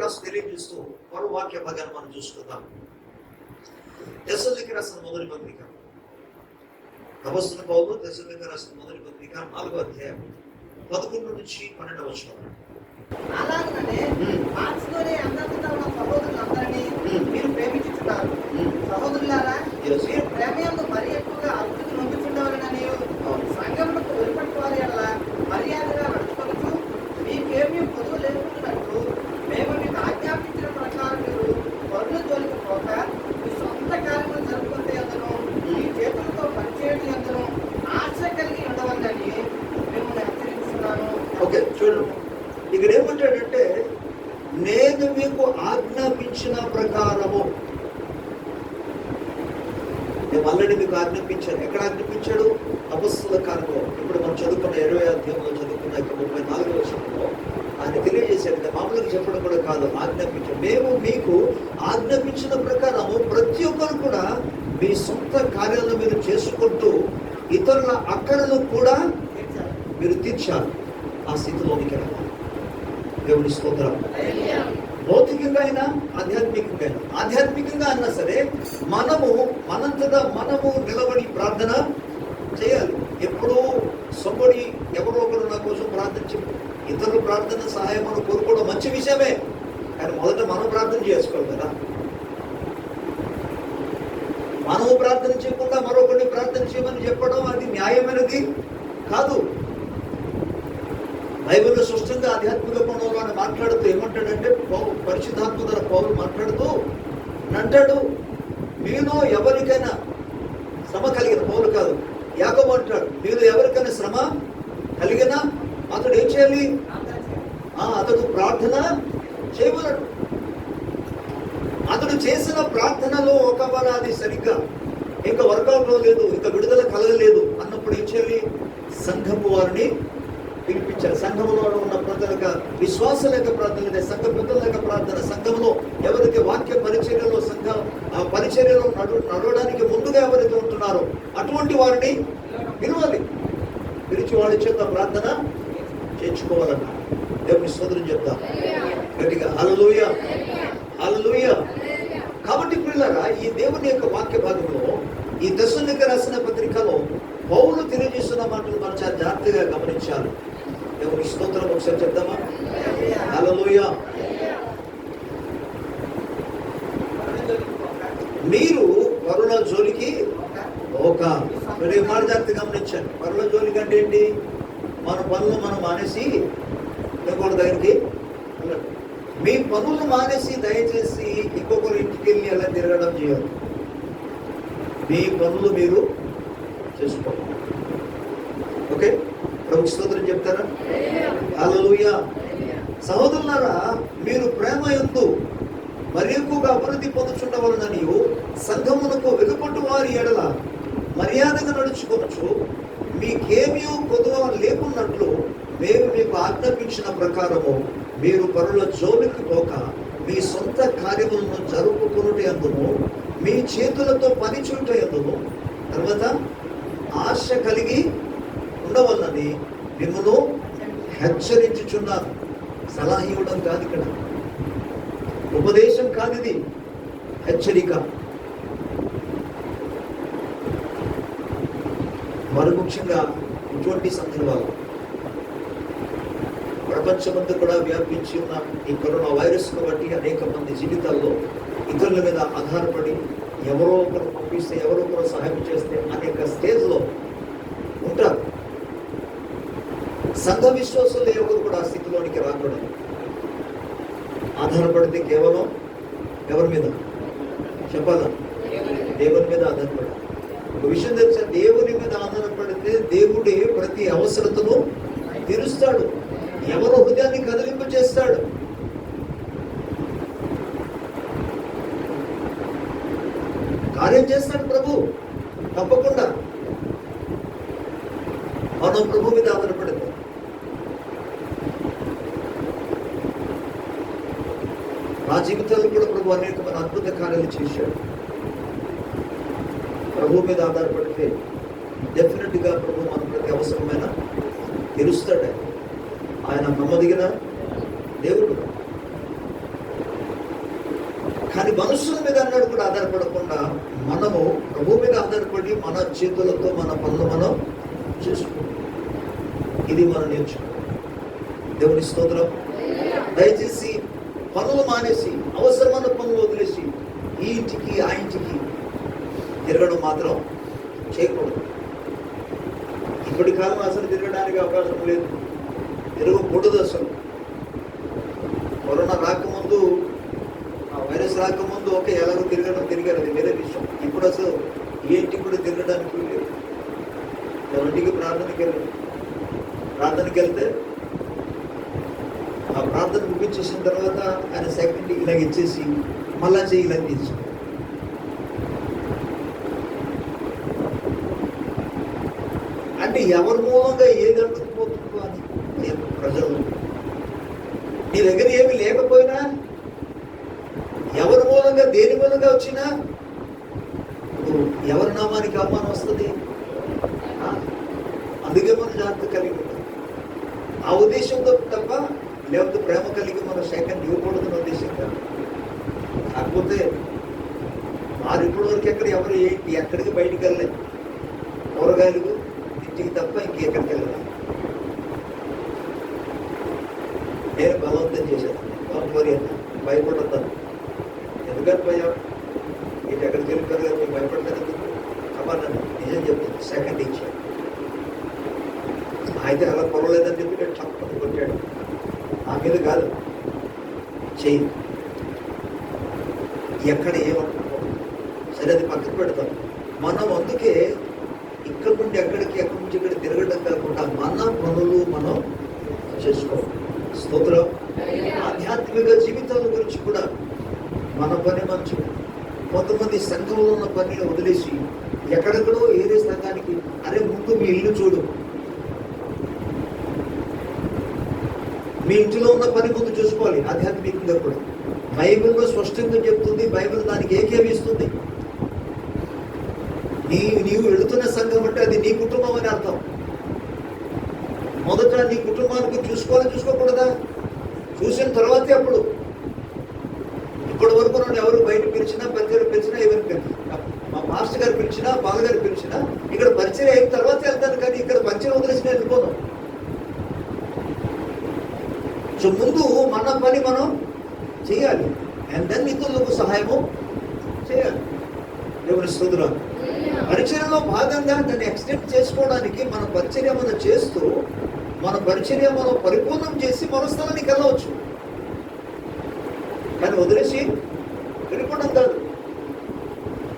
రాసి తెలియజేస్తూ మరో వాక్య భాగాన్ని మనం చూసుకుందాం. తెస్సలోనికీయులకు రాసిన మొదటి పత్రిక, అపొస్తలుడైన పౌలు తెస్సలోనికీయులకు రాసిన మొదటి పత్రిక 4వ అధ్యాయం 11 నుంచి 12వ వచనం. అలాగనే మనసులోనే అందరితో ఉన్న సహోదరులందరినీ మీరు ప్రేమించుచున్నారు. సహోదరులారా, మీరు ప్రేమయందు మరి ఎక్కువగా అభివృద్ధి నొందుచుండవలెనని సంఘమునకు వెలుపటి వారి యెడల మర్యాదగా నడుచుకొనుచు మీకేమీ పొదువు లేకుండానట్లు మేము మీకు ఆజ్ఞాపించిన ప్రకారం మీరు పరుల జోలికి పోక మీ సొంత కార్యములు జరుపుకుంటే అందరూ మీ చేతులతో పనిచేయడం అందరూ ఆశ కలిగి ఉండవాలని మిమ్మల్ని హెచ్చరిస్తున్నాను. ఓకే, చూడండి, ఇక్కడ ఏమంటాడంటే నేను మీకు ఆజ్ఞాపించిన ప్రకారము. నేను ఆల్రెడీ మీకు ఆజ్ఞాపించాను. ఎక్కడ ఆజ్ఞాపించాడు? అపొస్తలుల కార్యములో. ఇప్పుడు మనం చదువుకున్న 20వ అధ్యాయంలో చదువుకున్న 34వ వచనంలో ఆయన తెలియజేశాడు. మామూలుగా చెప్పడం కూడా కాదు, ఆజ్ఞాపించాడు. మేము మీకు ఆజ్ఞాపించిన ప్రకారము ప్రతి ఒక్కరు కూడా మీ సొంత కార్యాలను మీరు చేసుకుంటూ ఇతరుల అక్కడను కూడా మీరు తీర్చారు. ఆ స్థితిలోనికి రావాలి. దేవుని స్తోత్రం. భౌతికంగా అయినా ఆధ్యాత్మికంగా అయినా, ఆధ్యాత్మికంగా అన్నా సరే మనంతటా మనము నిలబడి ప్రార్థన చేయాలి. ఎప్పుడూ సొంబడి ఎవరో ఒకరు నా కోసం ప్రార్థించి ఇతరుల ప్రార్థన సహాయం మనం కోరుకోవడం మంచి విషయమే. కానీ మొదట మనం ప్రార్థన చేసుకోవాలి కదా. మనము ప్రార్థన చేయకుండా మరొకరిని ప్రార్థన చేయమని చెప్పడం అది న్యాయమైనది కాదు. బైబిల్లో స్పష్టంగా ఆధ్యాత్మిక కోణంలో మాట్లాడుతూ ఏమంటాడంటే, పరిశుద్ధాత్మ ద్వారా పౌలు మాట్లాడుతూ అంటాడు, మీలో ఎవరికైనా శ్రమ కలిగిన, పౌలు కాదు యాకోబు అంటాడు, మీలో ఎవరికైనా శ్రమ కలిగినా అతడు ఏం చేయాలి? అతడు ప్రార్థన చేయమన్నాడు. అతడు చేసిన ప్రార్థనలో ఒకవేళ అది సరిగ్గా ఇంకా వర్కౌట్లో లేదు, ఇంకా విడుదల కలగలేదు అన్నప్పుడు ఏం చేయాలి? సంఘము వారిని పిలిపించారు. సంఘంలో ఉన్న ప్రజలకు విశ్వాసం లేక ప్రార్థన, సంఘ పెద్దల లేక ప్రార్థన, సంఘంలో ఎవరికి వాక్య పరిచర్యలో పరిచర్యలో నడవడానికి ముందుగా ఎవరైతే ఉంటున్నారో అటువంటి వారిని పిలవాలి. పిలిచి వాళ్ళ చేత ప్రార్థన చేర్చుకోవాలన్న దేవుని స్తోత్రం చెప్తాం గట్టిగా. హల్లెలూయా, హల్లెలూయా. కాబట్టి పిల్లరా, ఈ దేవుని యొక్క వాక్య భాగంలో ఈ తెస్సలోనికీయులకు రాసిన పత్రికలో పౌలు తెలియజేస్తున్న మాటలు మనం చాలా జాగ్రత్తగా గమనించాలి. దేవుని స్తోత్రం. ఒకసారి చెప్దామా? హల్లెలూయా. మీరు పరుల జోలికి ఒక మాట జాగ్రత్త గమనించండి. పరుల జోలికి అంటే ఏంటి? మన పనులు మనం మానేసి ఇంకొకరి దగ్గరికి వెళ్ళండి. మీ పనులు మానేసి దయచేసి ఇంకొకరి ఇంటికి వెళ్ళి అలా తిరగడం చేయాలి. మీ పనులు మీరు చేసుకోండి. ఓకే, ప్రభు స్తోత్రం చెప్తారా? హల్లెలూయా. సహోదరులారా, మీరు ప్రేమ యందు మరి ఎక్కువగా అభివృద్ధి పొందుచుండవలనని సంఘమునకు వెలుపటి వారి ఎడల మర్యాదగా నడుచుకొనొచ్చు మీకేమీ కొదువ లేకున్నట్లు మేము మీకు ఆజ్ఞాపించిన ప్రకారము మీరు పరుల జోలికి పోక మీ సొంత కార్యములను జరుపుకునుట యందును మీ చేతులతో పని చూట యందును తర్వాత ఆశ కలిగి ఉండవలనని మిమ్మల్ని హెచ్చరించుచున్నారు. సలహా ఇవ్వడం కాదు, ఇక్కడ ఉపదేశం కాదు, ఇది హెచ్చరిక. మరి ముఖ్యంగా ఇటువంటి సందర్భాలు ప్రపంచమంతా కూడా వ్యాపించి ఉన్న ఈ కరోనా వైరస్ను బట్టి అనేక మంది జీవితాల్లో ఇతరుల మీద ఆధారపడి ఎవరో ఒకరు పంపిస్తే, ఎవరో ఒకరు సహాయం చేస్తే అనేక స్టేజ్లో ఉంటారు. సంఘ విశ్వాసులు ఎవరు కూడా ఆ స్థితిలోనికి రాకూడదు. ఆధారపడితే కేవలం ఎవరి మీద చెప్పాలా? దేవుని మీద ఆధారపడాలి. ఒక విషయం తెలుసా, దేవుని మీద ఆధారపడితే దేవుడే ప్రతి అవసరతను తీరుస్తాడు. ఎవరు హృదయాన్ని కదిలింపు చేస్తాడు. కార్యం చేస్తాడు ప్రభు తప్పకుండా. మనం ప్రభు మీద ఆధారపడితే నా జీవితాల్లో కూడా ప్రభు అనేకమైన అద్భుత కార్యాలు చేశాడు. ప్రభు మీద ఆధారపడితే డెఫినెట్గా ప్రభు మన ప్రతి అవసరమైన తీరుస్తాడు. ఆయన నమ్మదగిన దేవుడు. కానీ మనుషుల మీద అన్నాడు కూడా ఆధారపడకుండా మనము ప్రభు మీద ఆధారపడి మన చేతులతో మన పనులు మనం చేసుకుంటాం. ఇది మనం నేర్చుకోవాలి. దేవుని స్తోత్రం. దయచేసి పనులు మానేసి అవసరమైన పనులు వదిలేసి ఈ ఇంటికి ఆ ఇంటికి తిరగడం మాత్రం చేయకూడదు. ఇప్పటి కాలం అసలు తిరగడానికి అవకాశం లేదు, తిరగకూడదు అసలు. కరోనా రాకముందు, వైరస్ రాకముందు ఓకే, ఎలాగో తిరిగారు, అది వేరే విషయం. ఇప్పుడు అసలు ఏ ఇంటికి కూడా తిరగడానికి లేదు. ఎవరింటికి ప్రార్థనకి వెళ్తే ఆ ప్రార్థన ముగించేసిన తర్వాత ఆయన సెకండ్ ఇలాగ ఇచ్చేసి మళ్ళా చేయాలని తీసు. అంటే ఎవరి మూలంగా ఏది అడుగుతుపోతుందో అని ప్రజలు. నీ దగ్గర ఏమి లేకపోయినా, ఎవరి మూలంగా దేని మూలంగా వచ్చినా ఎవరి నామానికి అవమానం వస్తుంది. అందుకే మనం జాగ్రత్త కలిగి ఉంటాం. ఆ ఉద్దేశంతో తప్ప, లేకపోతే ప్రేమ కలిగి మనం సెకండ్ ఇవ్వకూడదని ఉద్దేశం కాదు. కాకపోతే వారు ఇప్పటి వరకు ఎవరు ఏంటి ఎక్కడికి బయటికి వెళ్ళలేదు. కూరగాయలు ఇంటికి తప్ప ఇంకెక్కడికి వెళ్ళలేదు. నేను బలవంతం చేశాను. మరి భయపడతాను. ఎందుకని భయం? మీరు ఎక్కడికి వెళ్ళిపోయారు కదా, మీరు భయపడతాను. కమానండి, నిజం చెప్తాను. సెకండ్ ఇచ్చాను. అయితే అలా పొరలేదని చెప్పి నేను చక్కని కొట్టాడు. నా మీద కాదు, చెయ్యి ఎక్కడ ఏమనుకోవాలి. సరే, అది పక్కన పెడతాం. మనం అందుకే ఇక్కడ నుండి ఎక్కడి నుంచి ఇక్కడ తిరగడం కాకుండా మన పనులు మనం చేసుకోవాలి. స్తోత్రం. ఆధ్యాత్మిక జీవితాల గురించి కూడా మన పని మంచి. కొంతమంది సంఘంలో ఉన్న పనిని వదిలేసి ఎక్కడెక్కడో ఏదే సంఘానికి, అరే ముందు మీ ఇల్లు చూడు, మీ ఇంటిలో ఉన్న పని ముందు చూసుకోవాలి. ఆధ్యాత్మికంగా కూడా బైబిల్లో స్పష్టంగా చెప్తుంది. బైబిల్ దానికి ఏకేమిస్తుంది. నీవు వెళుతున్న సంఘం అంటే అది నీ కుటుంబం అని అర్థం. మొదట నీ కుటుంబానికి చూసుకోకూడదా? చూసిన తర్వాతే అప్పుడు. ఇప్పటి వరకు నన్ను ఎవరు బయట పిలిచినా, పరిచయం పిలిచినా, ఎవరు పిలిచినా, మా మాస్టర్ గారు పిలిచినా, బాలగారు పిలిచినా ఇక్కడ పరిచయం అయిన తర్వాత వెళ్తాను. కానీ ఇక్కడ పరిచయం వదిలేసి నేను వెళ్ళిపోను. సో ముందు మన పని మనం చేయాలి. అండ్ దెన్ ఇతరులకు సహాయము చేయాలి. దేవుని స్తోత్రం. పరిచర్యలో భాగంగా దాన్ని ఎక్స్టెండ్ చేసుకోవడానికి మన పరిచర్య మనం చేస్తూ, మన పరిచర్య మనం పరిపూర్ణం చేసి మన స్థలానికి వెళ్ళవచ్చు. కానీ వదిలేసి వెళ్ళిపోవడం కాదు.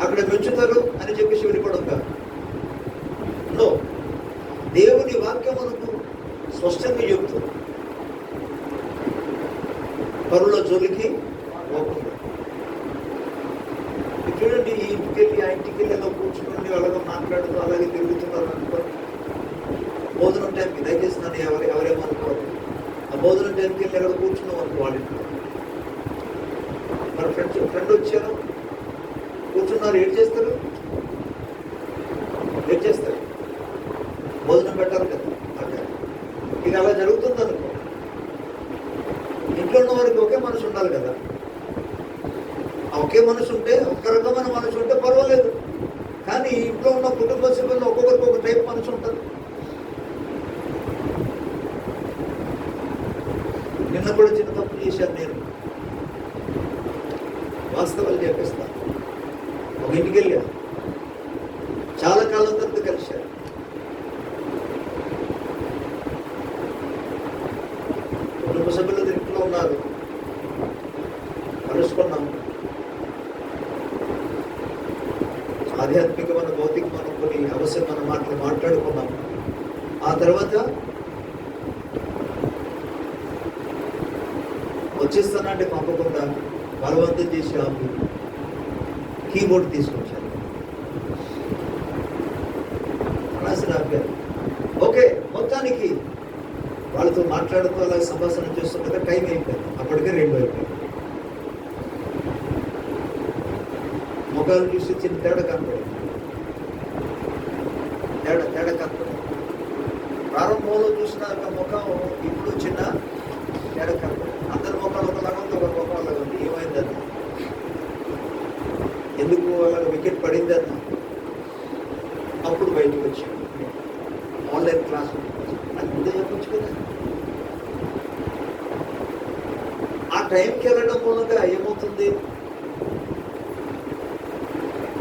అక్కడ మెచ్చుతారు అని చెప్పేసి వెళ్ళిపోవడం కాదు. నో, దేవుని వాక్యం మనకు స్పష్టంగా చెబుతుంది. పరుల జోలికి పోకుండా. చూడండి, ఈ ఇంటికి వెళ్ళి ఆ ఇంటికి వెళ్ళి అలా కూర్చుని అలాగే మాట్లాడుతూ అలాగే తిరుగుతున్నారు అనుకోండి. భోజనం టైంకి దయచేసి నన్ను ఎవరేమనుకోవాలి. ఆ భోజనం టైంకి వెళ్ళి ఎక్కడ కూర్చున్నాం అనుకోవాలి. మన ఫ్రెండ్ వచ్చారు, కూర్చున్నారు, ఏం చేస్తారు? భోజనం పెట్టాలి కదా. అక్కడ ఇక అలా జరుగుతుంది అనుకో. ఇంట్లో ఉన్న వారికి ఒకే మనసు ఉండాలి కదా. ఒకే మనసు ఉంటే, ఒక్క రకమైన మనసు ఉంటే పర్వాలేదు. కానీ ఇంట్లో ఉన్న కుటుంబ సభ్యుల్లో ఒక్కొక్కరికి ఒక టైప్ మనసు ఉంటుంది. నిన్న కూడా చిన్న తప్పు చేశాను నేను. వాస్తవాలు చెప్పేస్తాను. ఒక ఇంటికి వెళ్ళా, చాలా కాలం తర్వాత కలిశాను. కుటుంబ సభ్యులు ఇంట్లో ఉన్నారు, కలుసుకున్నాం. ఆధ్యాత్మికమైన భౌతికమైన కొన్ని అవసరమైన మాటలు మాట్లాడుకున్నాం. ఆ తర్వాత వచ్చేస్తానంటే పంపకుండా బలవంతం చేసి ఆపు కీబోర్డ్ తీసుకొచ్చారు, రాసి ఆపారు. ఓకే, మొత్తానికి వాళ్ళతో మాట్లాడుతూ అలా సంభాషణ చేస్తుండగా టైం అయిపోయింది. అప్పటికే 2 అయిపోయింది. ముఖాలు చూసి చిన్న తేడా కనపడింది. తేడా కనపడింది. ప్రారంభంలో చూసిన ముఖం ఇప్పుడు చిన్న తేడా కనపడింది. అందరి ముఖాలు ఒకలాగా ఉంది, ఒక ముఖం అలాగా ఉంది. ఏమైందని ఏంటన్నా? అప్పుడు బయటకు వచ్చాడు. ఆన్లైన్ క్లాస్ అది ముందే చెప్పొచ్చు కదా. ఆ టైంకి వెళ్ళడం మూలంగా ఏమవుతుంది?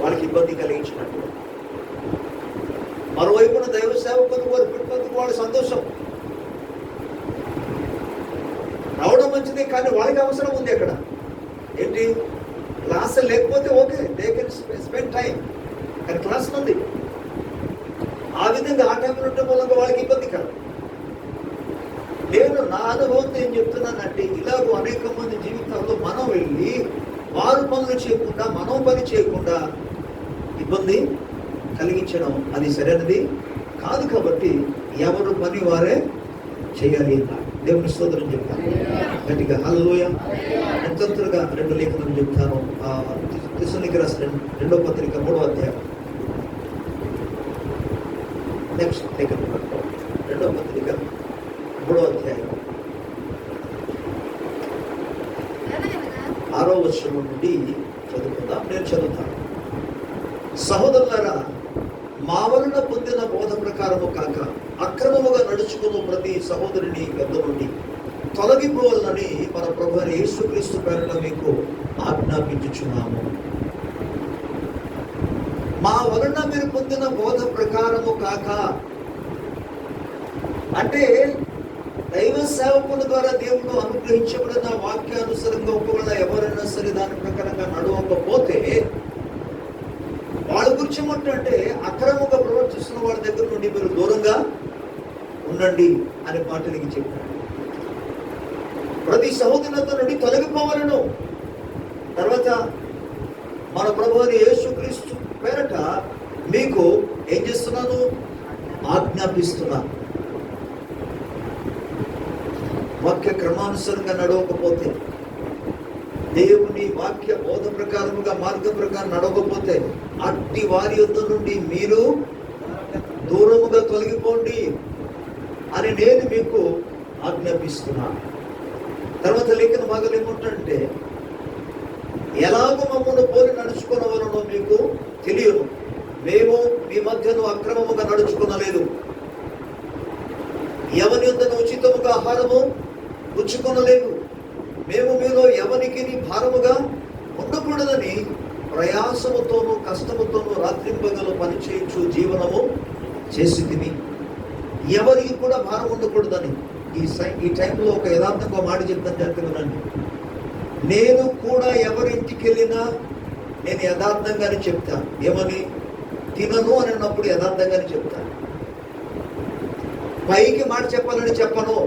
వాళ్ళకి ఇబ్బంది కలిగించినట్టు. మరోవైపున దైవ సేవకులు వారు పెట్టినందుకు వాళ్ళ సంతోషం. రావడం మంచిదే, కానీ వాళ్ళకి అవసరం ఉంది అక్కడ. ఏంటి? క్లాస్ లేకపోతే okay, they can spend time, కానీ క్లాస్ ఉంది. ఆ విధంగా ఆ టైంలో ఉండటం మూలంగా వాళ్ళకి ఇబ్బంది కాదు. నేను నా అనుభవంతో ఏం చెప్తున్నానంటే, ఇలాగో అనేక మంది జీవితాల్లో మనం వెళ్ళి వారు పనులు చేయకుండా, మనం పని చేయకుండా ఇబ్బంది కలిగించడం అది సరైనది కాదు. కాబట్టి ఎవరు పని వారే చేయాలి అన్నారు. దేవుని స్తోత్రం చెప్తాను గట్టిగా హల్లెలూయా. నేను త్వరగా 2 లేఖనం చెప్తాను. తెస్సలోనికీయులకు రాసిన 2వ పత్రిక 3వ అధ్యాయం. నెక్స్ట్ లేఖనం 2వ పత్రిక 3వ అధ్యాయం 6వ వచనం నుండి చదువుకుందాం. నేను చదువుతాను. సహోదరులారా, మా వలన పొందిన బోధ ప్రకారము కాక అక్రమముగా నడుచుకున్న ప్రతి సహోదరుని పెద్ద నుండి తొలగిపోవాలని మన ప్రభువైన యేసుక్రీస్తు పేరున మీకు ఆజ్ఞాపించుచున్నాము. మా వలన మీరు పొందిన బోధ ప్రకారము కాక అంటే దైవ సేవకుల ద్వారా దేవుడు అనుగ్రహించబడిన వాక్యానుసారంగా ఒకవేళ ఎవరైనా సరే దాని ప్రకారంగా నడవకపోతే వాళ్ళ గురించి ఏమంటే అక్రమంగా ప్రవర్తిస్తున్న వాళ్ళ దగ్గర నుండి మీరు దూరంగా ఉండండి అనే మాటలకి చెప్పాడు. ప్రతి సహోదరులతో నుండి తొలగిపోవాలను. తర్వాత మన ప్రభువైన యేసుక్రీస్తు పేరట మీకు ఏం చేస్తున్నాను? ఆజ్ఞాపిస్తున్నాను. వాక్య క్రమానుసారంగా నడవకపోతే, దేవుని వాక్య బోధ ప్రకారముగా మార్గం ప్రకారం నడవకపోతే అట్టి వారి యొద్ద నుండి మీరు దూరముగా తొలగిపోండి అని నేను మీకు ఆజ్ఞాపిస్తున్నాను. తర్వాత లేఖన భాగాలు ఏమంటే, ఎలాగో మమ్మల్ని పోలి నడుచుకున్నవలనో మీకు తెలియదు. మేము మీ మధ్యను అక్రమముగా నడుచుకునలేదు. ఎవరి యొద్దను ఉచితముగా ఆహారము పుచ్చుకొనలేదు. మేము మీలో ఎవరికి భారముగా ఉండకూడదని ప్రయాసముతోనూ కష్టముతోనూ రాత్రింపగలు పనిచేయచ్చు జీవనము చేసి తిని ఎవరికి కూడా భారం ఉండకూడదని. ఈ టైంలో ఒక యథార్థంగా మాట చెప్తాను, జాగ్రత్తగానండి. నేను కూడా ఎవరింటికి వెళ్ళినా నేను యథార్థంగానే చెప్తాను. ఏమని? తినను అని అన్నప్పుడు యథార్థంగానే చెప్తాను. పైకి మాట చెప్పాలని చెప్పను.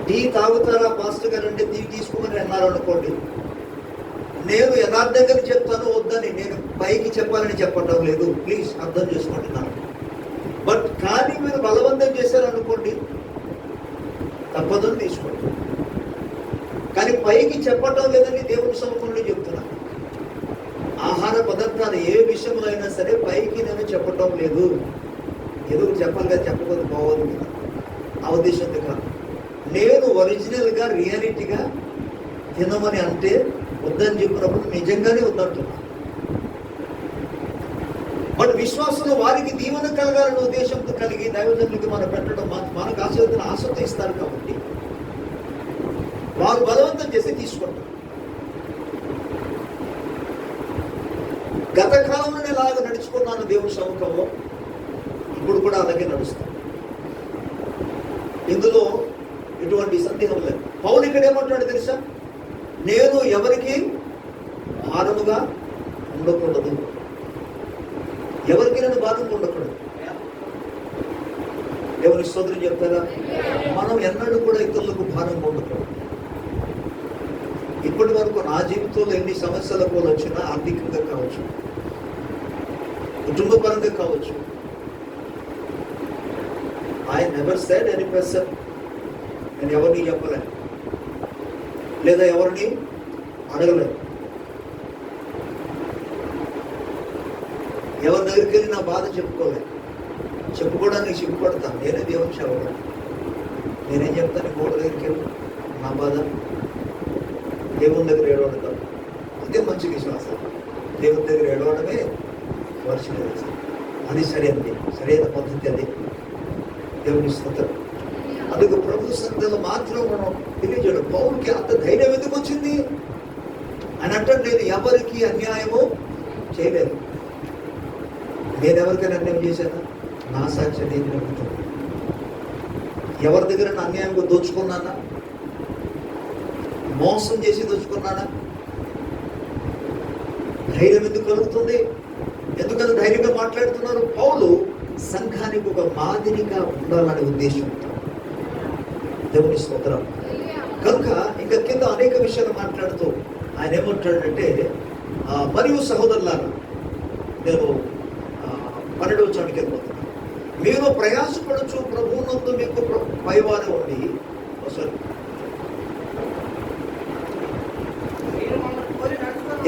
టీ తాగుతారా పాస్టర్ గారు అంటే టీ తీసుకోమని అన్నారు అనుకోండి, నేను యథార్థంగానే చెప్తాను, వద్దని నేను పైకి చెప్పాలని చెప్పడం లేదు. ప్లీజ్ అర్థం చేసుకుంటున్నాను. బట్ కానీ మీరు బలవంతం చేశారనుకోండి, తప్పదని తీసుకోండి. కానీ పైకి చెప్పటం లేదని దేవుని సముఖంలో చెప్తున్నా. ఆహార పదార్థాలు ఏ విషయంలో అయినా సరే పైకి నేను చెప్పటం లేదు. ఏదో చెప్పాలి కదా, చెప్పకపోతే పోవద్దు కదా, ఆ ఉద్దేశంతో కాదు. నేను ఒరిజినల్గా రియాలిటీగా తినమని అంటే వద్దని చెప్పినప్పుడు నిజంగానే వద్దంటున్నా. బట్ విశ్వాసంలో వారికి దీవెన కలగాలనే ఉద్దేశంతో కలిగి దైవజనులకి మనం పెట్టడం, మనకు ఆశీర్వదన ఆశతో ఇస్తారు కాబట్టి వారు బలవంతం చేసి తీసుకుంటారు. గత కాలంలో నేను అలాగ నడుచుకున్నాను దేవుని సముఖంలో, ఇప్పుడు కూడా అలాగే నడుస్తాను. ఇందులో ఎటువంటి సందేహం లేదు. పౌలు ఇక్కడ ఏమంటాడు తెలుసా? నేను ఎవరికి భారముగా ఉండకూడదు. ఎవరికి నేను భారంగా ఉండకూడదు. ఎవరి స్తోత్రం చెప్తారా? మనం ఎన్నడూ కూడా ఇతరులకు భారంగా ఉండకూడదు. ఇప్పటి వరకు నా జీవితంలో ఎన్ని సమస్యల కూడా వచ్చినా, ఆర్థికంగా కావచ్చు, కుటుంబ పరంగా కావచ్చు, I never said any person, నేను ఎవరిని చెప్పలేను లేదా ఎవరిని అడగలేను. ఎవరి దగ్గరికి వెళ్ళి నా బాధ చెప్పుకోలేదు. చెప్పుకోవడానికి సిగ్గుపడతాను. నేనే దేవుని సేవకుడు. నేనేం చెప్తాను? ఇంకోటి దగ్గరికి వెళ్ళి నా బాధ దేవుని దగ్గర ఏడవడతాను. అదే మంచి విశ్వాసం. దేవుని దగ్గర ఏడవడమే వర్షం. అది సరైన పద్ధతి. అది దేవుని స్తోత్రం. అందుకు ప్రభు సన్నిధిలో మాత్రం మనం తెలియజేయడం. పౌరుకి అంత ధైర్యం ఎందుకు వచ్చింది అని అంటే, నేను ఎవరికి అన్యాయము చేయలేదు. నేను ఎవరికైనా అన్యాయం చేశానా? నా సాక్ష్యం నేను నమ్ముతాను. ఎవరి దగ్గర నా అన్యాయంగా దోచుకున్నానా? మోసం చేసి దోచుకున్నానా? ధైర్యం ఎందుకు కలుగుతుంది? ఎందుకంటే ధైర్యంగా మాట్లాడుతున్నారు. పౌలు సంఘానికి ఒక మాదిరిగా ఉండాలనే ఉద్దేశంతో. దేవుని స్తోత్రం. కనుక ఇంకా కింద అనేక విషయాలు మాట్లాడుతూ ఆయన ఏమంటాడంటే, మరియు సహోదరులారా, నేను 12వ వచనానికి వెళ్ళిపోతున్నాను. మీరు ప్రయాసపడుచు ప్రభువునందు మీకు పైవారు ఉండి, సారీ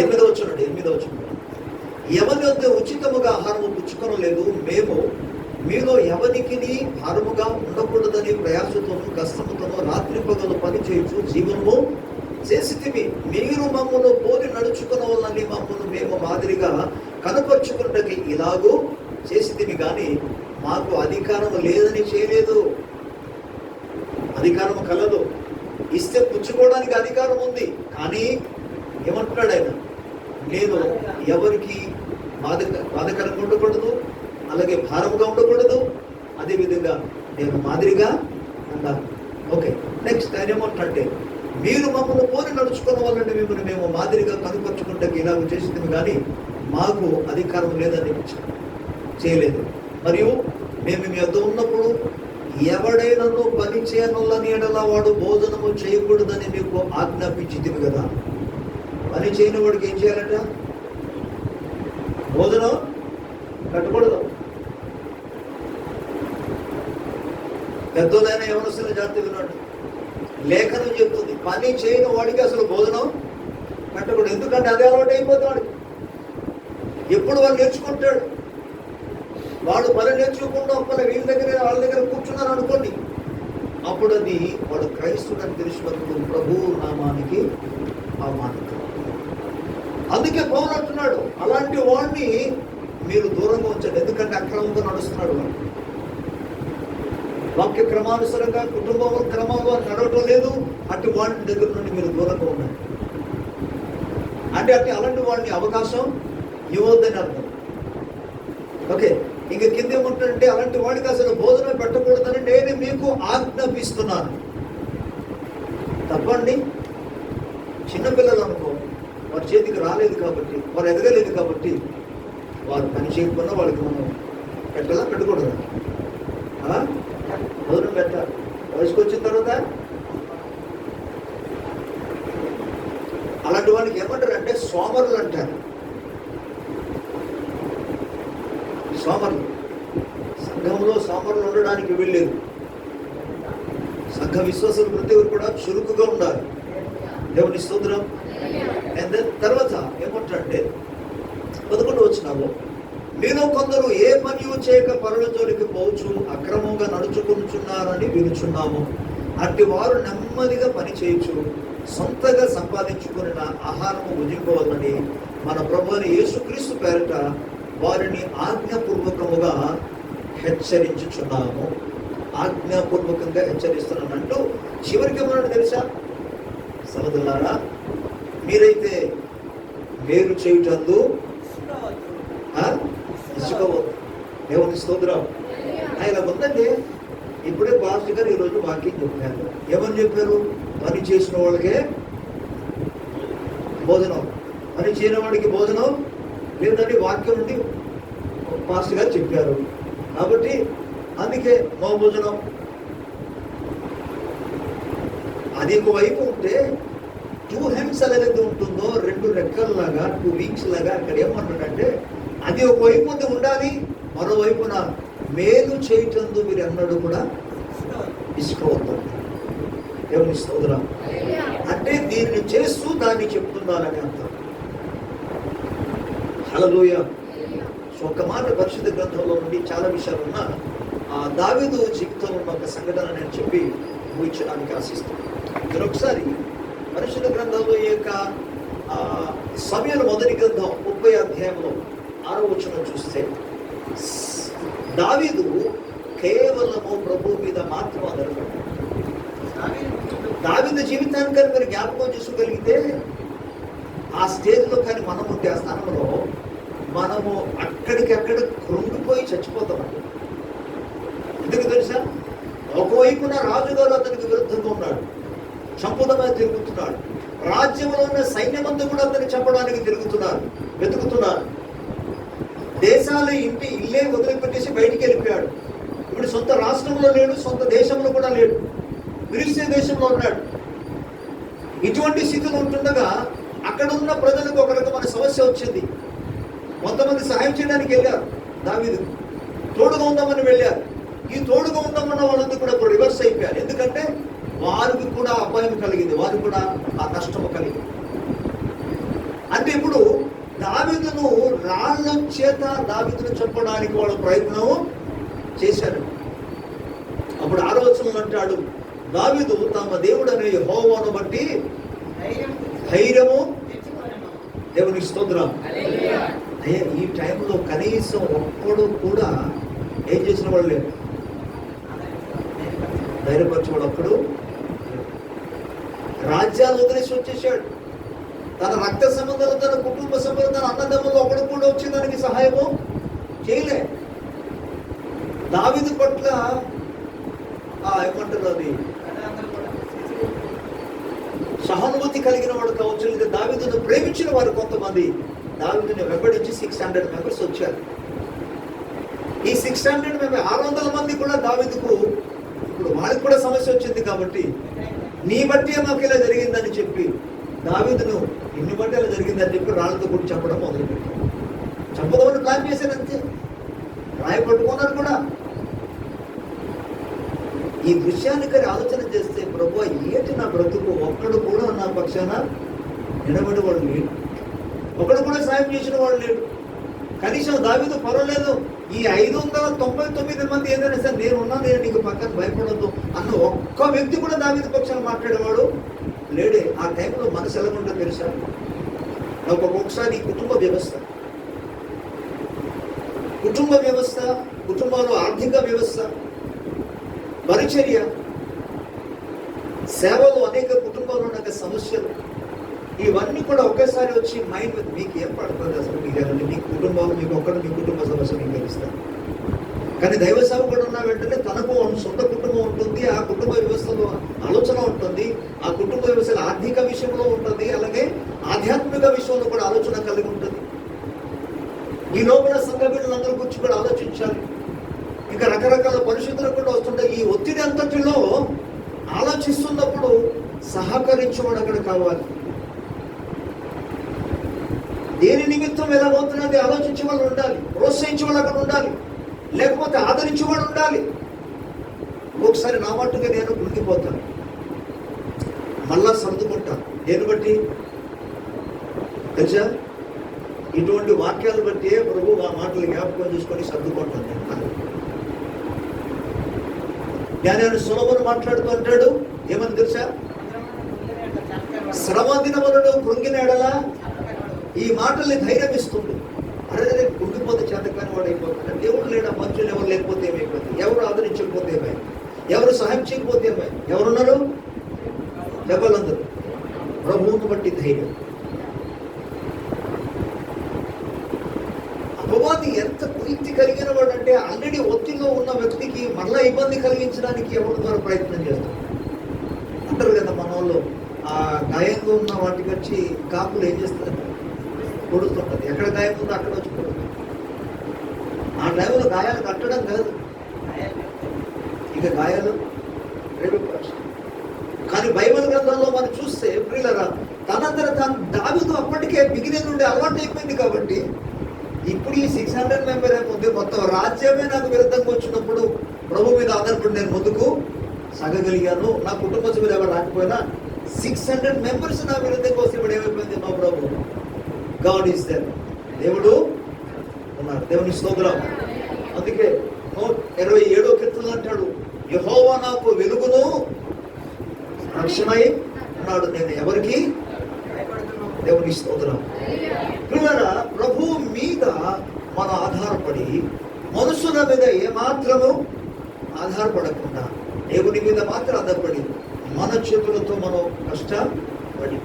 8వ వచనం, ఎవరి వద్ద ఉచితముగా ఆహారము పుచ్చుకొనలేదు, మేము మీలో ఎవరికి భారముగా ఉండకూడదని ప్రయాసతోనూ కష్టముతోనూ రాత్రి పగలు పని చేయొచ్చు జీవనము చేసితిమి. మీరు మమ్మల్ని పోలి నడుచుకున్న వాళ్ళని మమ్మల్ని మేము మాదిరిగా కనపరుచుకున్నకి ఇలాగూ చేసితిమి, కానీ మాకు అధికారం లేదని చేయలేదు. అధికారం కలదు, ఇస్తే పుచ్చుకోవడానికి అధికారం ఉంది. కానీ ఏమంటున్నాడు ఆయన? నేను ఎవరికి బాధకరంగా ఉండకూడదు, అలాగే భారంగా ఉండకూడదు, అదేవిధంగా నేను మాదిరిగా ఉండాలి. ఓకే, నెక్స్ట్ ఆయన ఏమంటే, మీరు మమ్మల్ని పోలి నడుచుకున్న వాళ్ళంటే మిమ్మల్ని మేము మాదిరిగా కనుపరుచుకుంటే ఇలాగ చేసింది, కానీ మాకు అధికారం లేదని చేయలేదు. మరియు మేము మీ వద్ద ఉన్నప్పుడు ఎవడైనాను పని చేయనులని ఎడల వాడు భోజనము చేయకూడదని మీకు ఆజ్ఞాపించింది కదా. పని చేయని వాడికి ఏం చేయాలంట? భోజనం కట్టకూడదు. పెద్దోళ్ళైనా యవనస్తుల జాగ్రత్త విన్నాడు. లేఖనం చెప్తుంది, పని చేయని వాడికి అసలు భోజనం కట్టకూడదు. ఎందుకంటే అదే అలవాటు అయిపోతుంది వాడికి. ఎప్పుడు వాళ్ళు నేర్చుకుంటాడు. వాడు పని నేర్చుకోకుండా వీళ్ళ దగ్గర వాళ్ళ దగ్గర కూర్చున్నారు అనుకోండి, అప్పుడు అది వాడు క్రైస్తుడు అని తెలిసినప్పుడు ప్రభు నామానికి అవమానితం. అందుకే పౌలు అంటున్నాడు, అలాంటి వాడిని మీరు దూరంగా ఉంచండి. ఎందుకంటే అక్రమంగా నడుస్తున్నాడు వాడు. వాక్య క్రమానుసారంగా కుటుంబం క్రమంలో నడవటం లేదు. అటు వాడి దగ్గర నుండి మీరు దూరంగా ఉండండి. అంటే అలాంటి వాడిని అవకాశం ఇవ్వద్దని అర్థం. ఓకే, ఇంక కింద ఏమంటాడంటే, అలాంటి వాడికి అసలు భోజనం పెట్టకూడదని నేను మీకు ఆజ్ఞాపిస్తున్నాను. తప్పండి. చిన్నపిల్లలు అనుకో, వారి చేతికి రాలేదు కాబట్టి, వారు ఎదగలేదు కాబట్టి, వారు పని చేయకుండా వాళ్ళకి మనం పెట్టాలా పెట్టకూడదు? భోజనం పెట్టాలి. వయసుకు వచ్చిన తర్వాత అలాంటి వాళ్ళకి ఏమంటారు అంటే సోమరులు అంటారు. సోమరులు. సంఘంలో సోమరులు ఉండడానికి వీల్లేదు. సంఘ విశ్వాసులు ప్రతి ఒక్కరు కూడా చురుకుగా ఉండాలి. దేవుని స్తోత్రం. అండ్ తర్వాత ఏమంటారంటే 11వ వచనంలో, మీలో కొందరు ఏ పని చేయక పరుల జోలికి పోవచ్చు అక్రమంగా నడుచుకుంటున్నారని వినుచున్నాము. అట్టి వారు నెమ్మదిగా పని చేయొచ్చు, సొంతగా సంపాదించుకున్న ఆహారము భుజింపవాలని మన ప్రభువైన యేసుక్రీస్తు పేరిట వారిని ఆజ్ఞాపూర్వకముగా హెచ్చరించుచున్నాము. ఆజ్ఞాపూర్వకంగా హెచ్చరిస్తున్నానంటూ చివరికి ఏమన్నాడు తెలుసా? సహోదరులారా, మీరైతే మేలు చేయుటందు ఇసుకోవద్దు. దేవుని స్తోత్రం. ఆయన ఉందండి. ఇప్పుడే పాస్టర్ గారు ఈరోజు వాక్యం చెప్పారు. ఏమని చెప్పారు? పని చేసిన వాళ్ళకే భోజనం, పని చేయని వాడికి భోజనం లేదని వాక్యం నుండి పాస్టర్ గారు చెప్పారు. కాబట్టి అందుకే నో భోజనం. అది ఒక వైపు ఉంటే 2 హెమ్స్ అనేది ఉంటుందో 2 రెక్కల్లాగా 2 వీక్స్ లాగా అక్కడ ఏమంటాడంటే, అది ఒక వైపు ఉండాలి, మరోవైపున మేలు చేయటందు మీరు అన్నాడు కూడా ఇసుకోవద్దు. దేవుని స్తోత్రం. అంటే దీన్ని చేస్తూ దాన్ని చెప్తున్నారని అర్థం. హల్లెలూయా. సో ఒక మాట పరిశుద్ధ గ్రంథంలో నుండి చాలా విషయాలు ఉన్నా దావీదు జీవితంలో ఉన్న ఒక సంఘటన నేను చెప్పి ముగించడానికి ఆశిస్తున్నాను. మీరు ఒకసారి పరిశుద్ధ గ్రంథంలో ఈ యొక్క సమయాల మొదటి గ్రంథం 30 అధ్యాయంలో 6వ వచనం చూస్తే దావీదు కేవలము ప్రభు మీద మాత్రం ఆధారపడ్డాడు. దావీదు జీవితాన్ని కానీ మీరు జ్ఞాపకం చేసుకోగలిగితే ఆ స్టేజ్లో కానీ మనం ఉంటే ఆ స్థానంలో మనము అక్కడికక్కడ కృంగిపోయి చచ్చిపోతామండి. ఎందుకు తెలుసా? ఒకవైపున రాజుగారు అతనికి విరుద్ధంగా ఉన్నాడు, చంపుదమే తిరుగుతున్నాడు. రాజ్యంలో ఉన్న సైన్యమంతా కూడా అతన్ని చంపడానికి వెతుకుతున్నారు. దేశాలు ఇల్లే వదిలిపెట్టేసి బయటికి వెళ్ళిపోయాడు. ఇప్పుడు సొంత రాష్ట్రంలో లేడు, సొంత దేశంలో కూడా లేడు, ఫిలిష్తీయ దేశంలో ఉన్నాడు. ఇటువంటి స్థితిలో ఉంటుండగా అక్కడ ఉన్న ప్రజలకు ఒక రకమైన సమస్య వచ్చింది. కొంతమంది సహాయం చేయడానికి వెళ్ళారు, దావీదు తోడుగా ఉందామని వెళ్ళారు. ఈ తోడుగా ఉందామన్న వాళ్ళందరూ కూడా ఇప్పుడు రివర్స్ అయిపోయారు. ఎందుకంటే వారికి కూడా అపాయం కలిగింది, వారికి కూడా ఆ నష్టము కలిగింది. అంటే ఇప్పుడు దావీదును రాళ్ళ చేత దావీదును చంపడానికి వాళ్ళు ప్రయత్నం చేశారు. అప్పుడు 6వ వచనంలో అంటాడు, దావీదు తమ దేవుడనే యెహోవాను బట్టి ధైర్యము, దేవునికి స్తోత్రం. అయ్యా, ఈ టైంలో కనీసం ఒక్కడు కూడా ఏం చేసిన వాళ్ళు లేరు, ధైర్యపరిచేవాడు ఒక్కడు. రాజ్యాలు వదిలేసి వచ్చేసాడు. తన రక్త సంబంధాలు, తన కుటుంబ సంబంధాలు, తన అన్నదమ్ములు ఒకడు కూడా వచ్చి దానికి సహాయము చేయలే. దావీదు పట్ల ఏమంటారు, అది సహానుభూతి కలిగిన వాడు కావచ్చు, లేదా దావీదును ప్రేమించిన వారు కొంతమంది దావీదుని వెంబడించి 600 మెంబర్స్ వచ్చారు. ఈ 600 మెంబర్స్ 600 మంది కూడా దావీదుకు, ఇప్పుడు వాళ్ళకి కూడా సమస్య వచ్చింది కాబట్టి నీ బట్టి మాకు ఇలా జరిగిందని చెప్పి దావీదును ఇన్ని బట్టి ఇలా జరిగిందని చెప్పి రాళ్ళతో కూడా చెప్పడం మొదలుపెట్టారు. చంపదామని ప్లాన్ చేశారు, అంతే. రాయి పట్టుకున్నారు కూడా. ఈ దృశ్యానికి ఆలోచన చేస్తే, ప్రభు ఏంటి నా బ్రతుకు, ఒక్కడు కూడా నా పక్షాన నిలబడి వాడు లేడు, ఒకడు కూడా సాయం చేసిన వాడు లేడు. కనీసం దావీదు పర్వాలేదు, ఈ 599 మంది ఏదైనా సరే నేనున్నాను, నేను నీకు పక్కన భయపడద్దు అన్న ఒక్క వ్యక్తి కూడా దావీదు పక్షాన మాట్లాడేవాడు లేడే. ఆ టైంలో మనసు ఎలా ఉంటుందో తెలుసా? నాకు ఒక్కొక్కసారి కుటుంబ వ్యవస్థ, కుటుంబంలో ఆర్థిక వ్యవస్థ, పరిచర్య, సేవలు, అనేక కుటుంబాల్లో ఉన్న సమస్యలు, ఇవన్నీ కూడా ఒకేసారి వచ్చి మైండ్ మీద మీకు ఏం పడుతుంది అసలు? మీకు మీ కుటుంబాలు, మీకు ఒక్కడు మీ కుటుంబ సమస్య మీకు తెలుస్తారు. కానీ దైవ సేవకుడు ఉన్న వెంటనే తనకు సొంత కుటుంబం ఉంటుంది, ఆ కుటుంబ వ్యవస్థలో ఆలోచన ఉంటుంది, ఆ కుటుంబ వ్యవస్థల ఆర్థిక విషయంలో ఉంటుంది, అలాగే ఆధ్యాత్మిక విషయంలో కూడా ఆలోచన కలిగి ఉంటుంది. ఈ లోపల సంఘ బిడ్డలందరూ గురించి కూడా ఆలోచించాలి. ఇంకా రకరకాల పరిస్థితులు కూడా వస్తుంటాయి. ఈ ఒత్తిడి అంతటిలో ఆలోచిస్తున్నప్పుడు సహకరించేవాడు అక్కడ కావాలి. దేని నిమిత్తం ఎలా పోతున్నది ఆలోచించే వాళ్ళు ఉండాలి, ప్రోత్సహించే వాళ్ళు అక్కడ ఉండాలి, లేకపోతే ఆదరించేవాడు ఉండాలి. ఒకసారి నా మట్టుగా నేను కృంగిపోతాను, మళ్ళా సర్దుకుంటాను. దేని బట్టి తెలుసా? ఇటువంటి వాక్యాలు బట్టి ప్రభు ఆ మాటలు జ్ఞాపకం చేసుకొని సర్దుకుంటాను నేను. జ్ఞానాన్ని సొలొమోను మాట్లాడుతూ అంటాడు, ఏమని తెలుసా? శ్రమ దినములను కృంగిన ఎడల ఈ మాటల్ని ధైర్యం ఇస్తుంది. అరే కృంగిపోతే చేతకాని వాడు అయిపోతాడు. దేవుడు లేడా, మనుషులు ఎవరు లేకపోతే ఏమైపోతుంది, ఎవరు ఆదరించకపోతే ఏమై, ఎవరు సహాయం చేయకపోతే ఏమై, ఎవరున్నారు? దెబ్బలందరూ. ప్రభువును బట్టి ధైర్యం. అపవాది ఎంత ప్రీతి కలిగిన వాడు అంటే, ఆల్రెడీ ఒత్తిడిలో ఉన్న వ్యక్తికి మళ్ళా ఇబ్బంది కలిగించడానికి ఎవరి ద్వారా ప్రయత్నం చేస్తారు. అంటారు కదా మన వాళ్ళు, ఆ గాయంగా ఉన్న వాటికి వచ్చి కాపులు ఏం చేస్తారు, కొడుతుంటుంది. ఎక్కడ గాయం ఉందో అక్కడ వచ్చి కొడుతుంది. ఆ టైంలో గాయాలు కట్టడం కాదు, ఇక గాయాలు రేపేస్తారు. కానీ బైబిల్ గ్రంథంలో మనం చూస్తే ప్రియులరా, తనంతర తాను దావీదు అప్పటికే బిగినింగ్ నుండి అలవాటు అయిపోయింది కాబట్టి ఇప్పుడు ఈ 600 మెంబర్ ఏముంది, మొత్తం రాజ్యమే నాకు విరుద్ధంగా వచ్చినప్పుడు ప్రభు మీద ఆధారపడి నేను ముందుకు సాగగలిగాను. నా కుటుంబ సభ్యులు ఎవరు రాకపోయినా 600 మెంబర్స్ నా విరుద్ధంగా వస్తే ఇప్పుడు ఏమైపోయింది? మా ప్రభు గాడ్ ఈస్ దేర్, దేవుడు ఉన్నాడు. దేవుని స్తోత్రం. అందుకే 127వ కీర్తనలో అంటాడు, యెహోవా నాకు వెలుగును రక్షణై ఉన్నాడు, నేను ఎవరికి? దేవుని స్తోత్రం. ప్రియులారా, ప్రభు మీ మీద ఏమాత్రము ఆధారపడకుండా దేవుని మీద మాత్రం ఆధారపడి మన చేతులతో మనం కష్టపడి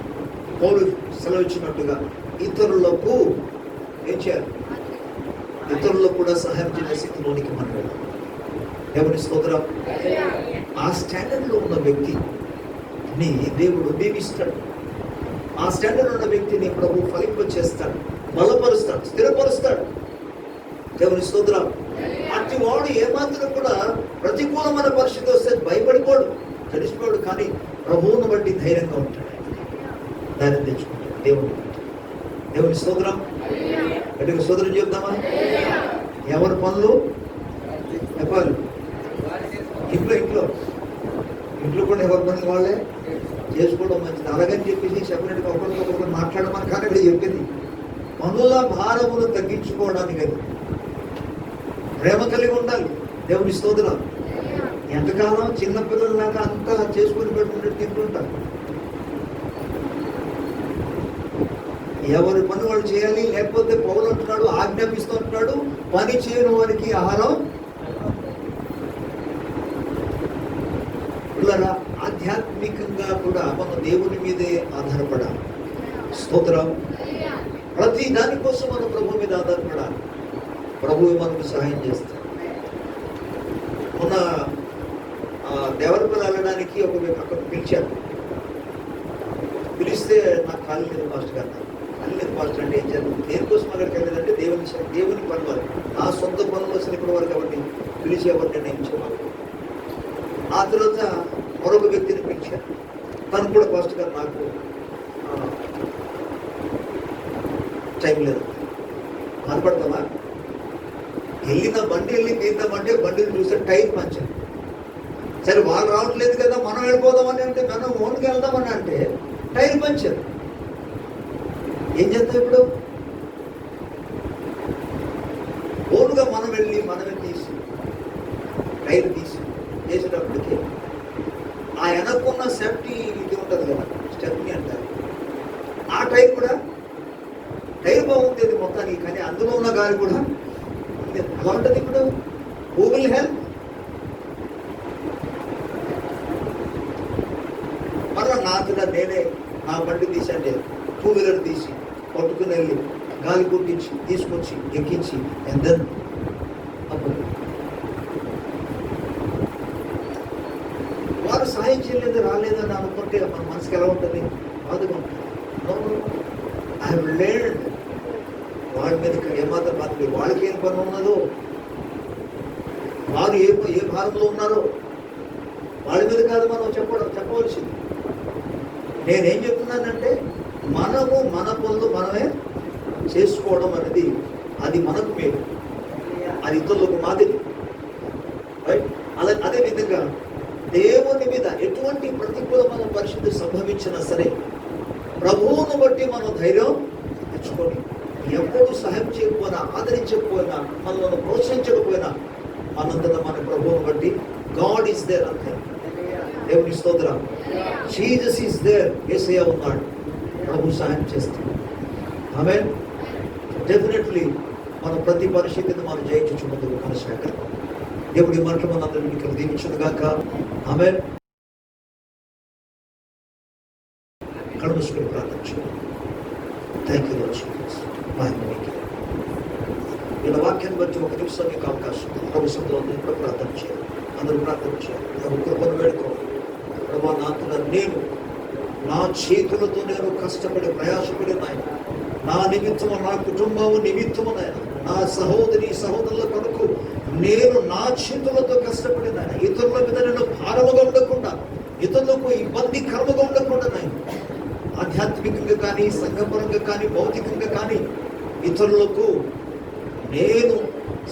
పౌలు సెలవిచ్చినట్టుగా ఇతరులకు ఏం చేయాలి? ఇతరులకు కూడా సహాయం చేసే స్థితిలోనికి మనం వెళ్ళాలి. దేవుని స్తోత్రం. ఆ స్టాండర్డ్లో ఉన్న వ్యక్తిని దేవుడు దీవిస్తాడు. ఆ స్టాండర్డ్ ఉన్న వ్యక్తిని ప్రభు ఫలింప చేస్తాడు, బలపరుస్తాడు, స్థిరపరుస్తాడు. దేవుని స్తోత్రం. అట్టి వాడు ఏమాత్రం కూడా ప్రతికూలమైన పరిస్థితి వస్తే భయపడిపోడు, చడిచిపోడు, కానీ ప్రభువును బట్టి ధైర్యంగా ఉంటాడు, ధైర్యం తెచ్చుకుంటాడు దేవుని బట్టి. దేవుని స్తోత్రం. గట్టిగా స్తోత్రం చెప్తామా? ఎవరి పనులు చెప్పాలి. ఇంట్లో కూడా ఎవరి పనులు వాళ్ళే చేసుకోవడం మంచిది. అలాగని చెప్పేసి సెపరేట్గా ఒకరికొకరు మాట్లాడమని కానీ ఇక్కడ చెప్పింది. పనుల భారమును తగ్గించుకోవడానికి అది ప్రేమ కలిగి ఉండాలి. దేవుని స్తోత్రం. ఎంతకాలం చిన్నపిల్లలాగా అంతా చేసుకుని పెట్టుకుంటే తింటుంటారు. ఎవరి పని వాళ్ళు చేయాలి. లేకపోతే పౌలు అంటున్నాడు, ఆజ్ఞాపిస్తూ అంటున్నాడు, పని చేయని వారికి ఆహారం. పిల్లరా, ఆధ్యాత్మికంగా కూడా మనం దేవుని మీదే ఆధారపడాలి. స్తోత్రం. ప్రతి దానికోసం మనం ప్రభు మీద ఆధారపడాలి. ప్రభువు మనకు సహాయం చేస్తాడు. మొన్న దేవరపల్లి వెళ్ళడానికి అక్కడ పిలిచాను. పిలిస్తే నాకు ఖాళీ లేదు పాస్టర్ గారు. ఖాళీ లేదు పాస్టర్ అంటే ఏం చేయాలి? దేనికోసం అక్కడికి వెళ్ళలేదంటే దేవుని పనులు. నా సొంత పనులు వచ్చిన ఇప్పటి వరకు ఎవరిని పిలిచేవారు నిర్ణయించేవారు. ఆ తర్వాత మరొక వ్యక్తిని పిలిచాను. తను కూడా పాస్టర్ గారు నాకు టైం లేదు. బాధపడతామా? బండి వెళ్ళి తీద్దామంటే బండిని చూస్తే టైర్ పంచారు. సరే వాళ్ళు రావట్లేదు కదా, మనం వెళ్ళిపోదామని అంటే మనం ఓన్కి వెళ్దామని అంటే టైర్ పంచారు. ఏం చేస్తాం ఇప్పుడు? ఓన్గా మనమే తీసి టైర్ తీసి చేసేటప్పటికి ఆ వెనక్కున్న సేఫ్టీ ఇది ఉంటుంది కదా, స్టెప్ని అంటారు. ఆ టైర్ కూడా టైర్ బాగుంటుంది మొత్తానికి, కానీ అందులో ఉన్న గాలి కూడా అలా ఉంటుంది. ఇప్పుడు గూగుల్ హెల్ప్ మళ్ళీ నాకుగా నేనే నా బండి తీసంటే 2 వీలర్ తీసి పట్టుకుని వెళ్ళి గాలి కొట్టించి తీసుకొచ్చి ఎక్కించి ఎంత అప్పుడు వారు సహాయం చేయలేదు, రాలేదని అనుకుంటే మన మనసుకి ఎలా ఉంటుంది? బాధగా ఉంటుంది. I have learned. వాళ్ళ మీద ఏమాత్రం బాధ లేదు. వాళ్ళకి ఏం పని ఉన్నదో, వారు ఏ భారంలో ఉన్నారో వాళ్ళ మీద కాదు మనం చెప్పవలసింది. నేనేం చెప్తున్నానంటే మనము మన పనులు మనమే చేసుకోవడం అనేది అది మనకు మేలు, అది ఇతరులకు మాదిరి. అదే విధంగా దేవుని మీద ఎటువంటి ప్రతికూలమైన పరిస్థితి సంభవించినా సరే ప్రభువును బట్టి మనం ధైర్యం తెచ్చుకొని ఎప్పుడు సహాయం చేయకపోయినా, ఆదరించకపోయినా, మనల్ని ప్రోత్సహించకపోయినా మనంతటా మన ప్రభువును బట్టి గాడ్ ఈస్ దేర్ అంతే. దేవుని స్తోత్రం. Jesus is there. యేసయ్య ఉన్నాడు, ప్రభు సహాయం చేస్తాడు. ఆమేన్. డెఫినెట్లీ మన ప్రతి పరిస్థితిని మనం జయించు ముందుకు కొనసాగాలి. దేవుడి మాటలు మనందరికీ దీవించును గాక. ఆమేన్. కళ్ళు మూసుకొని ప్రార్థన చేయండి. Thank you lord Jesus. వీళ్ళ వాక్యాన్ని బట్టి ఒక నిమిషం మీకు అవకాశం ఉంది. ప్రభు సన్నిధిలో ఇప్పుడు ప్రార్థన చేయాలి. అందరూ ప్రార్థన చేయాలి. కృపను వేడుకోవాలి. ప్రభా, నేను నా చేతులతో నేను కష్టపడి ప్రయాసపడి నాయన, నా నిమిత్తము, నా కుటుంబము నిమిత్తము నాయన, నా సహోదరుల కొరకు నేను నా చేతులతో కష్టపడి నాయన, ఇతరుల మీద నేను భారముగా ఉండకుండా, ఇతరులకు ఇబ్బందికరముగా ఉండకుండా నాయన, ఆధ్యాత్మికంగా కానీ, సంఘపరంగా కానీ, భౌతికంగా కానీ ఇతరులకు నేను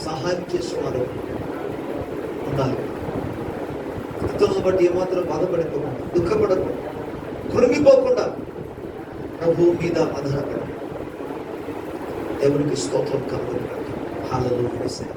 సహాయం చేసేవారు ఉండాలి. ఇతరులను బట్టి ఏమాత్రం బాధపడకుండా, దుఃఖపడకుండా, కృంగిపోకుండా ప్రభువు మీద ఆధారపడాలి. దేవునికి స్తోత్రం కలుగును. హల్లెలూయా.